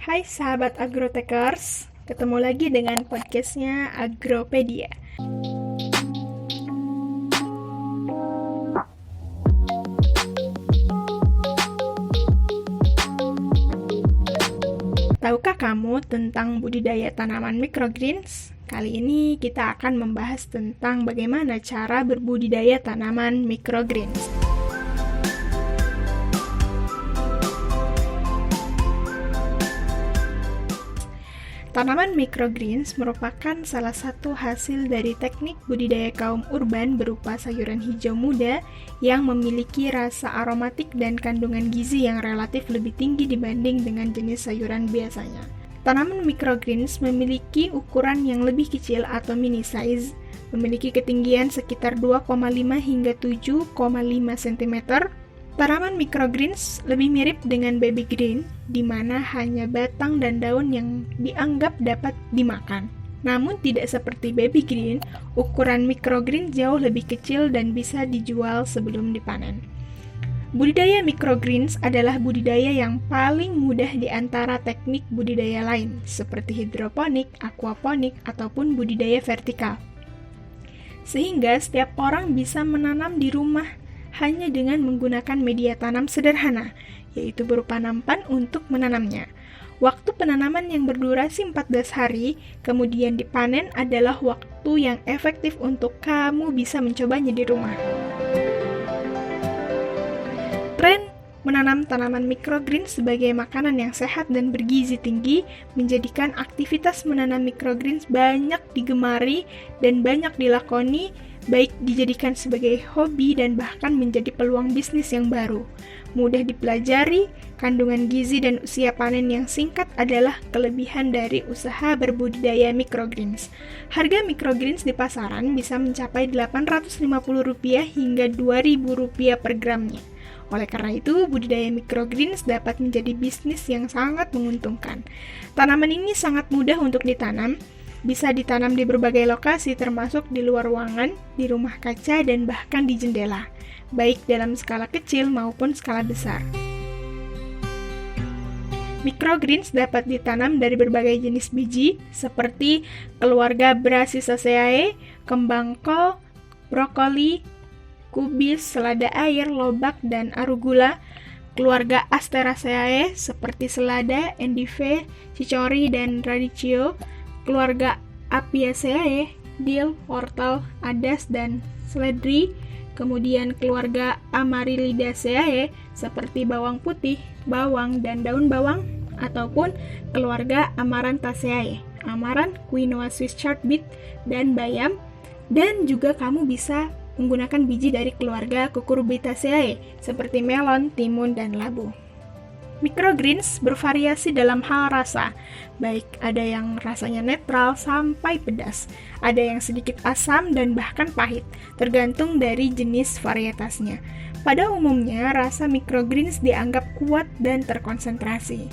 Hai sahabat Agrotekers, ketemu lagi dengan podcastnya Agropedia. Tahukah kamu tentang budidaya tanaman microgreens? Kali ini kita akan membahas tentang bagaimana cara berbudidaya tanaman microgreens. Tanaman microgreens merupakan salah satu hasil dari teknik budidaya kaum urban berupa sayuran hijau muda yang memiliki rasa aromatik dan kandungan gizi yang relatif lebih tinggi dibanding dengan jenis sayuran biasanya. Tanaman microgreens memiliki ukuran yang lebih kecil atau mini size, memiliki ketinggian sekitar 2,5 hingga 7,5 cm. Tanaman microgreens lebih mirip dengan baby green, di mana hanya batang dan daun yang dianggap dapat dimakan. Namun tidak seperti baby green, ukuran microgreen jauh lebih kecil dan bisa dijual sebelum dipanen. Budidaya microgreens adalah budidaya yang paling mudah di antara teknik budidaya lain, seperti hidroponik, aquaponik, ataupun budidaya vertikal. Sehingga setiap orang bisa menanam di rumah hanya dengan menggunakan media tanam sederhana, yaitu berupa nampan untuk menanamnya. Waktu penanaman yang berdurasi 14 hari, kemudian dipanen adalah waktu yang efektif untuk kamu bisa mencobanya di rumah. Tren menanam tanaman microgreens sebagai makanan yang sehat dan bergizi tinggi menjadikan aktivitas menanam microgreens banyak digemari dan banyak dilakoni, baik dijadikan sebagai hobi dan bahkan menjadi peluang bisnis yang baru. Mudah dipelajari, kandungan gizi dan usia panen yang singkat adalah kelebihan dari usaha berbudidaya microgreens. Harga microgreens di pasaran bisa mencapai Rp850 hingga Rp2.000 per gramnya. Oleh karena itu, budidaya microgreens dapat menjadi bisnis yang sangat menguntungkan. Tanaman ini sangat mudah untuk ditanam, bisa ditanam di berbagai lokasi termasuk di luar ruangan, di rumah kaca, dan bahkan di jendela, baik dalam skala kecil maupun skala besar. Microgreens dapat ditanam dari berbagai jenis biji seperti keluarga Brassicaceae, kembang kol, brokoli, kubis, selada air, lobak, dan arugula, keluarga Asteraceae seperti selada, endive, cicori, dan radicchio, keluarga Apiaceae, dill, wortel, adas, dan seledri, kemudian keluarga Amaryllidaceae seperti bawang putih, bawang, dan daun bawang, ataupun keluarga Amarantaceae, amaran, quinoa, Swiss chard beet, dan bayam, dan juga kamu bisa menggunakan biji dari keluarga Cucurbitaceae seperti melon, timun, dan labu. Microgreens bervariasi dalam hal rasa, baik ada yang rasanya netral sampai pedas, ada yang sedikit asam dan bahkan pahit, tergantung dari jenis varietasnya. Pada umumnya, rasa microgreens dianggap kuat dan terkonsentrasi.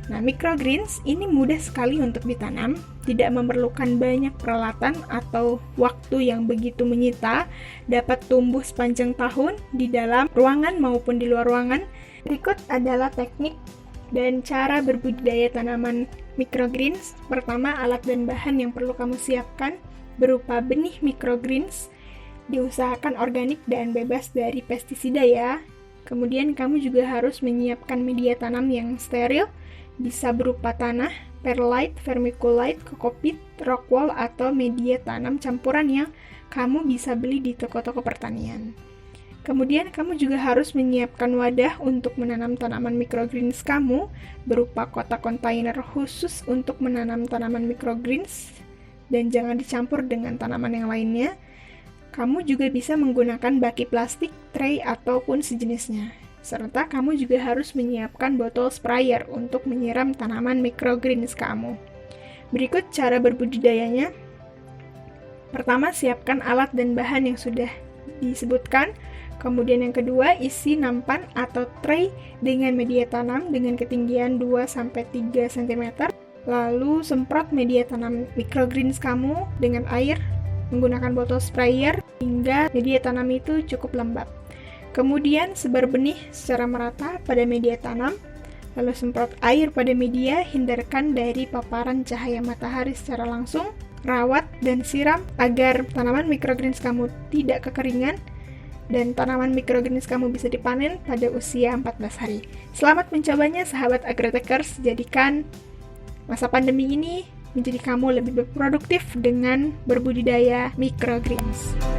Nah, microgreens ini mudah sekali untuk ditanam, tidak memerlukan banyak peralatan atau waktu yang begitu menyita, dapat tumbuh sepanjang tahun di dalam ruangan maupun di luar ruangan. Berikut adalah teknik dan cara berbudidaya tanaman microgreens. Pertama, alat dan bahan yang perlu kamu siapkan berupa benih microgreens, diusahakan organik dan bebas dari pestisida ya. Kemudian kamu juga harus menyiapkan media tanam yang steril, bisa berupa tanah, perlite, vermiculite, kokopit, rockwool, atau media tanam campuran yang kamu bisa beli di toko-toko pertanian. Kemudian kamu juga harus menyiapkan wadah untuk menanam tanaman microgreens kamu, berupa kotak kontainer khusus untuk menanam tanaman microgreens, dan jangan dicampur dengan tanaman yang lainnya. Kamu juga bisa menggunakan baki plastik, tray, ataupun sejenisnya. Serta kamu juga harus menyiapkan botol sprayer untuk menyiram tanaman microgreens kamu. Berikut cara berbudidayanya. Pertama, siapkan alat dan bahan yang sudah disebutkan. Kemudian yang kedua, isi nampan atau tray dengan media tanam dengan ketinggian 2-3 cm. Lalu semprot media tanam microgreens kamu dengan air menggunakan botol sprayer hingga media tanam itu cukup lembab. Kemudian sebar benih secara merata pada media tanam. lalu semprot air pada media, hindarkan dari paparan cahaya matahari secara langsung, rawat dan siram agar tanaman microgreens kamu tidak kekeringan dan tanaman microgreens kamu bisa dipanen pada usia 14 hari. Selamat mencobanya sahabat Agrotekers, jadikan masa pandemi ini menjadi kamu lebih produktif dengan berbudidaya microgreens.